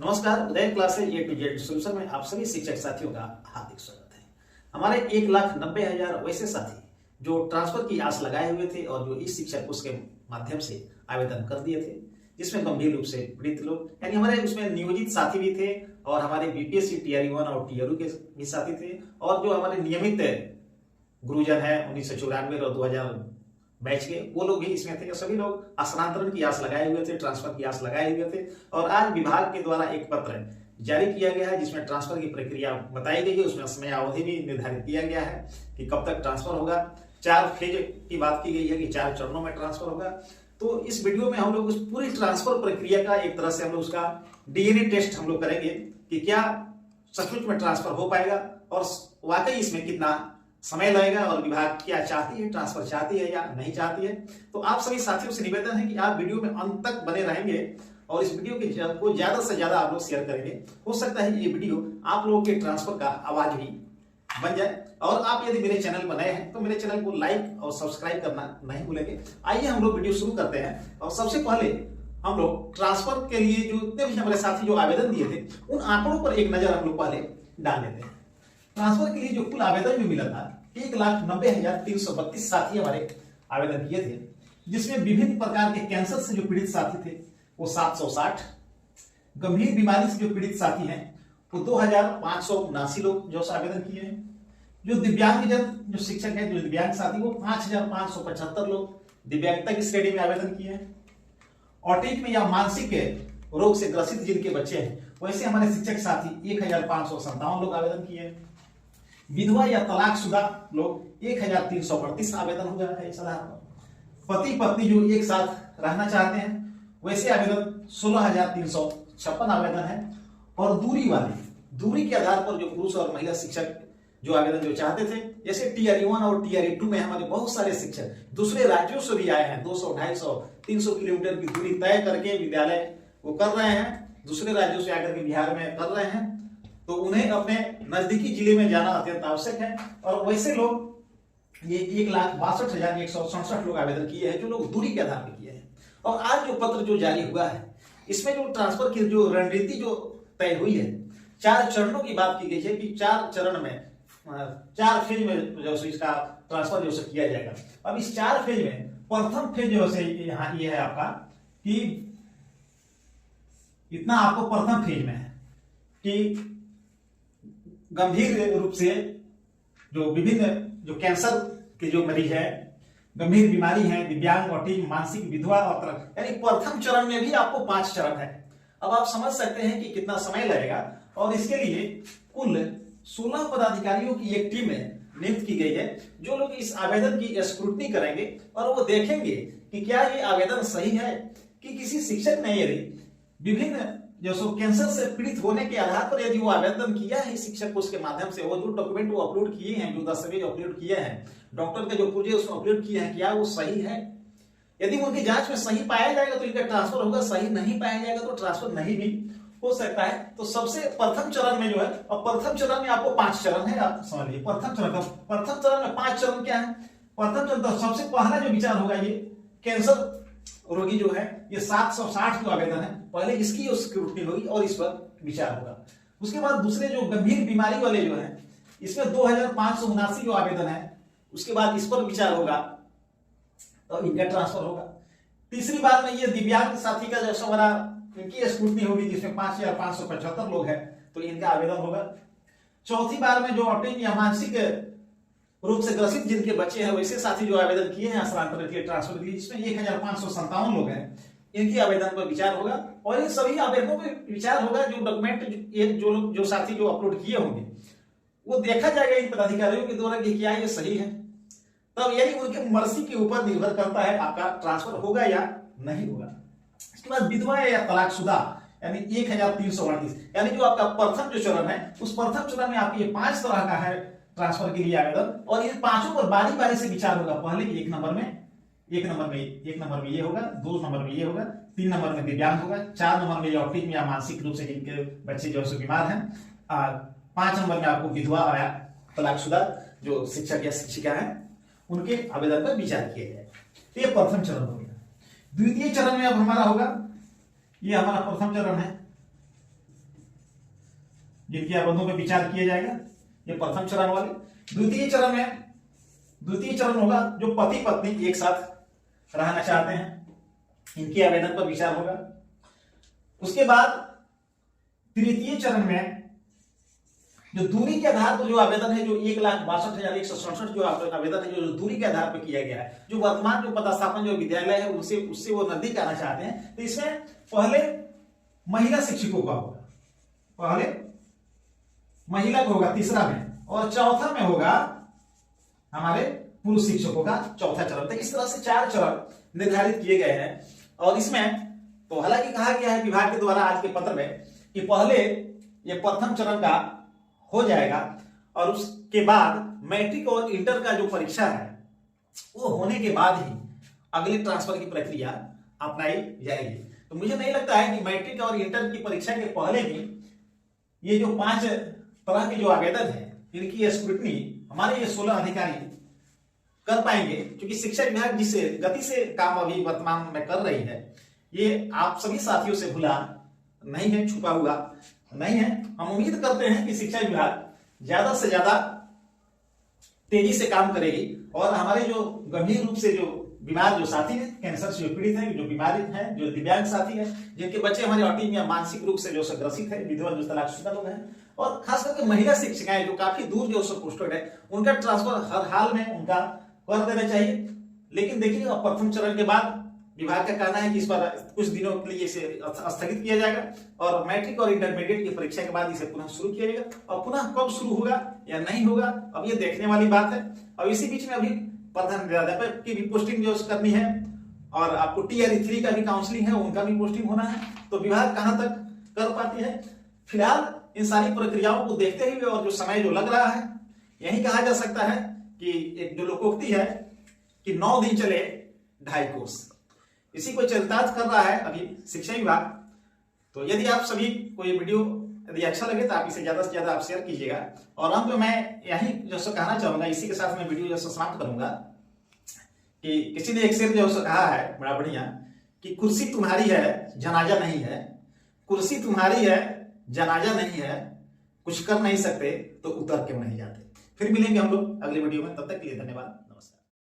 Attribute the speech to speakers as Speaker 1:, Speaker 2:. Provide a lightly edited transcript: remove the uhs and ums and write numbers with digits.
Speaker 1: नमस्कार, Uday classes A to Z solution में आप सभी शिक्षक साथियों का हार्दिक स्वागत है। हमारे 1,90,000 वैसे साथी जो ट्रांसफर की आस लगाए हुए थे और जो इस शिक्षक उसके माध्यम से आवेदन कर दिए थे, जिसमें गंभीर रूप से पीड़ित लोग यानी हमारे उसमें नियोजित साथी भी थे और हमारे बीपीएससी टीआरई 1 और टीआरयू के भी साथी थे और जो हमारे नियमित गुरुजन है 1994 और 2000 बैच के वो लोग भी इसमें थे। सभी लोग स्थानांतरण की आस लगाए हुए थे, ट्रांसफर की आस लगाए हुए थे और आज विभाग के द्वारा एक पत्र जारी किया गया है जिसमें ट्रांसफर की प्रक्रिया बताई गई है। उसमें समय अवधि भी निर्धारित किया गया है कि कब तक ट्रांसफर होगा। 4 फेज की बात की गई है कि 4 चरणों में ट्रांसफर होगा। तो इस वीडियो में हम लोग उस पूरी ट्रांसफर प्रक्रिया का एक तरह से हम लोग उसका डीएनए टेस्ट हम लोग करेंगे कि क्या सचमुच में ट्रांसफर हो पाएगा और वाकई इसमें कितना समय लगेगा और विभाग क्या चाहती है, ट्रांसफर चाहती है या नहीं चाहती है। तो आप सभी साथियों से निवेदन है कि आप वीडियो में अंत तक बने रहेंगे और इस वीडियो को ज्यादा से ज्यादा आप लोग शेयर करेंगे। हो सकता है ये वीडियो आप लोगों के ट्रांसफर का आवाज भी बन जाए। और आप यदि मेरे चैनल पर नए हैं तो मेरे चैनल को लाइक और सब्सक्राइब करना नहीं भूलेंगे। आइए हम लोग वीडियो शुरू करते हैं और सबसे पहले हम लोग ट्रांसफर के लिए जो जितने भी हमारे साथी जो आवेदन दिए थे उन आंकड़ों पर एक नजर हम लोग पहले डाल लेते हैं। ट्रांसफर के लिए जो कुल आवेदन जो मिला था 1,90,332 साथी हमारे आवेदन किए थे, जिसमें विभिन्न प्रकार के कैंसर से जो पीड़ित साथी थे वो 760, गंभीर बीमारी से जो पीड़ित साथी हैं वो 2,579 लोग जो आवेदन किए हैं। जो दिव्यांगजन जो शिक्षक है जो दिव्यांग साथी वो 5,575 लोग दिव्यांगता की श्रेणी में आवेदन किए हैं। ऑटिज्म या मानसिक रोग से ग्रसित जिनके बच्चे हैं वैसे हमारे शिक्षक साथी 1,557 लोग आवेदन किए हैं। विधवा या तलाकशुदा लोग 1,338 आवेदन हो गया है इस आधार पर। पति पत्नी जो एक साथ रहना चाहते हैं वैसे आवेदन 16,356 आवेदन है। और दूरी के आधार पर जो पुरुष और महिला शिक्षक जो आवेदन जो चाहते थे, जैसे टीआरई 1 और टीआरई 2 में हमारे बहुत सारे शिक्षक दूसरे राज्यों से भी आए हैं। 200, 250, 300 किलोमीटर की दूरी तय करके विद्यालय वो कर रहे हैं, दूसरे राज्यों से आकर के बिहार में कर रहे हैं, तो उन्हें अपने नजदीकी जिले में जाना अत्यंत आवश्यक है। और वैसे लोग ये 1,62,167 लोग आवेदन किए हैं जो लोग दूरी के आधार पर किए हैं। और आज जो पत्र जो जारी हुआ है इसमें जो ट्रांसफर की जो रणनीति जो तय हुई है, 4 चरणों की बात की गई है कि 4 चरण में 4 फेज में जो इसका ट्रांसफर जो किया जाएगा। अब इस 4 फेज में प्रथम फेज जो है यहाँ ये है आपका कि इतना आपको प्रथम फेज में है कि गंभीर रूप से जो विभिन्न जो कैंसर के जो मरीज है, गंभीर बीमारी है, दिव्यांग, ऑटिज्म, मानसिक, विधवा और यानी प्रथम चरण में भी आपको 5 चरण है। अब आप समझ सकते हैं कि कितना समय लगेगा। और इसके लिए कुल 16 पदाधिकारियों की एक टीम नियुक्त की गई है जो लोग इस आवेदन की स्क्रूटनी करेंगे और वो देखेंगे कि क्या ये आवेदन सही है कि किसी शिक्षक ने यदि विभिन्न जो कैंसर से पीड़ित होने के आधार पर यदि वो आवेदन किया है शिक्षक को, उसके माध्यम से वो जो डॉक्यूमेंट वो अपलोड किए हैं, जो दस्तावेज अपलोड किए हैं, डॉक्टर के जो पुर्जे उसमें अपलोड किए हैं, क्या वो सही है। यदि उनकी जांच में सही पाया जाएगा तो इनका ट्रांसफर होगा, सही नहीं पाया जाएगा तो ट्रांसफर नहीं भी हो सकता है। तो सबसे प्रथम चरण में जो है, और प्रथम चरण में आपको 5 चरण है, आप समझ लीजिए। प्रथम चरण में 5 चरण क्या है। प्रथम चरण तो सबसे पहला जो विचार होगा ये कैंसर रोगी जो है ये 760 जो आवेदन है पहले इसकी जो स्क्रूटनी होगी और इस पर विचार होगा। उसके बाद दूसरे जो गंभीर बीमारी वाले जो है इसमें 2,579 जो आवेदन है उसके बाद इस पर विचार होगा और इनका ट्रांसफर होगा। तीसरी बार में ये दिव्यांग साथी का जो हमारा इनकी स्क्रूटनी होगी जिसमें 5,575 लोग हैं तो इनका आवेदन होगा। चौथी बार में जो ऑटिज्म या मानसिक रूप से ग्रसित जिनके बच्चे हैं वैसे साथी जो आवेदन किए हैं स्थानांतरण के लिए, ट्रांसफर के लिए, जिसमें 1,557 लोग हैं, इनकी आवेदन पर विचार होगा। और इन सभी आवेदनों पर विचार होगा जो डॉक्यूमेंट जो साथी जो अपलोड किए होंगे वो देखा जाएगा इन पदाधिकारियों के द्वारा कि क्या ये सही है। तब यानी उनके मर्जी के ऊपर निर्भर करता है आपका ट्रांसफर होगा या नहीं होगा। इसके बाद विधवा या तलाकशुदा यानी 1,338 यानी जो आपका प्रथम जो चरण है उस प्रथम चरण में आपके 5 तरह का है ट्रांसफर के लिए आवेदन और इन 5 पर बारी बारी से विचार होगा। पहले 1 नंबर में ये होगा, 2 नंबर में ये होगा, 3 नंबर में दिव्यांग होगा, 4 नंबर में ऑटिज्म या मानसिक रूप से जिनके बच्चे जो बीमार हैं, 5 नंबर में आपको विधवा या तलाकशुदा जो शिक्षक या शिक्षिका है उनके आवेदन पर विचार किया जाए। तो ये प्रथम चरण हो गया। द्वितीय चरण में अब हमारा होगा, ये हमारा प्रथम चरण है, जिनके आवेदनों पर विचार किया जाएगा। ये प्रथम चरण वाले। द्वितीय चरण होगा जो पति पत्नी एक साथ रहना चाहते हैं, इनके आवेदन पर विचार होगा। उसके बाद तृतीय चरण में जो दूरी के आधार पर जो आवेदन है, जो 1,62,167 जो आवेदन है, जो दूरी के आधार पर किया गया है, जो वर्तमान जो पदस्थापन जो विद्यालय है उससे वो नजदीक आना चाहते हैं, तो इसमें पहले महिला शिक्षकों का होगा, पहले महिला को होगा तीसरा में, और चौथा में होगा हमारे पुरुष शिक्षकों का चौथा चरण। तो इस तरह से 4 चरण निर्धारित किए गए हैं। और इसमें तो हालांकि कहा गया है विभाग के द्वारा आज के पत्र में कि पहले ये प्रथम चरण का हो जाएगा और उसके बाद मैट्रिक और इंटर का जो परीक्षा है वो होने के बाद ही अगली ट्रांसफर की प्रक्रिया अपनाई जाएगी। तो मुझे नहीं लगता है कि मैट्रिक और इंटर की परीक्षा के पहले भी ये जो 5 तरह के जो आवेदन है इनकी स्क्रूटनी हमारे ये 16 अधिकारी कर पाएंगे, क्योंकि शिक्षा विभाग जिस गति से काम अभी वर्तमान में कर रही है ये आप सभी साथियों से भुला नहीं है, छुपा हुआ नहीं है। हम उम्मीद करते हैं कि शिक्षा विभाग ज्यादा से ज्यादा तेजी से काम करेगी और हमारे जो गंभीर रूप से जो बीमार जो साथी हैं, कैंसर से जो पीड़ित हैं, जो बीमारी हैं, जो दिव्यांग साथी हैं, जिनके बच्चे हमारे ऑटिज्म या मानसिक रूप से जो ग्रसित है, विधवा जो तलाकशुदा लोग हैं, और खास करके महिला शिक्षिकाएं जो काफी दूर जो पोस्टेड है, उनका ट्रांसफर हर हाल में उनका कर देना चाहिए। लेकिन देखिए प्रथम चरण के बाद विभाग का कहना है कि इस पर कुछ दिनों के लिए इसे स्थगित किया जाएगा और मैट्रिक और इंटरमीडिएट की परीक्षा के बाद इसे पुनः शुरू किया जाएगा। और पुनः कब शुरू होगा या नहीं होगा अब ये देखने वाली बात है। और इसी बीच में अभी प्रधानाध्यापक की भी पोस्टिंग जो करनी है और आपको टीआर 3 का भी काउंसलिंग है, उनका भी पोस्टिंग होना है। तो विभाग कहां तक कर पाती है, फिलहाल इन सारी प्रक्रियाओं को देखते हुए और जो समय जो लग रहा है, यही कहा जा सकता है कि एक जो लोकोक्ति है कि 9 दिन चले 2.5 कोर्स, इसी को चरितार्थ कर रहा है अभी शिक्षा विभाग। तो यदि आप सभी को ये वीडियो यदि अच्छा लगे तो आप इसे ज्यादा से ज्यादा आप शेयर कीजिएगा। और अंत में मैं यही जो कहना चाहूंगा, इसी के साथ मैं वीडियो जो समाप्त करूंगा कि किसी ने एक शेर जो कहा है बड़ा बढ़िया कि कुर्सी तुम्हारी है जनाजा नहीं है, कुर्सी तुम्हारी है जनाजा नहीं है, कुछ कर नहीं सकते तो उतर क्यों नहीं जाते। फिर मिलेंगे हम लोग अगले वीडियो में, तब तक के लिए धन्यवाद।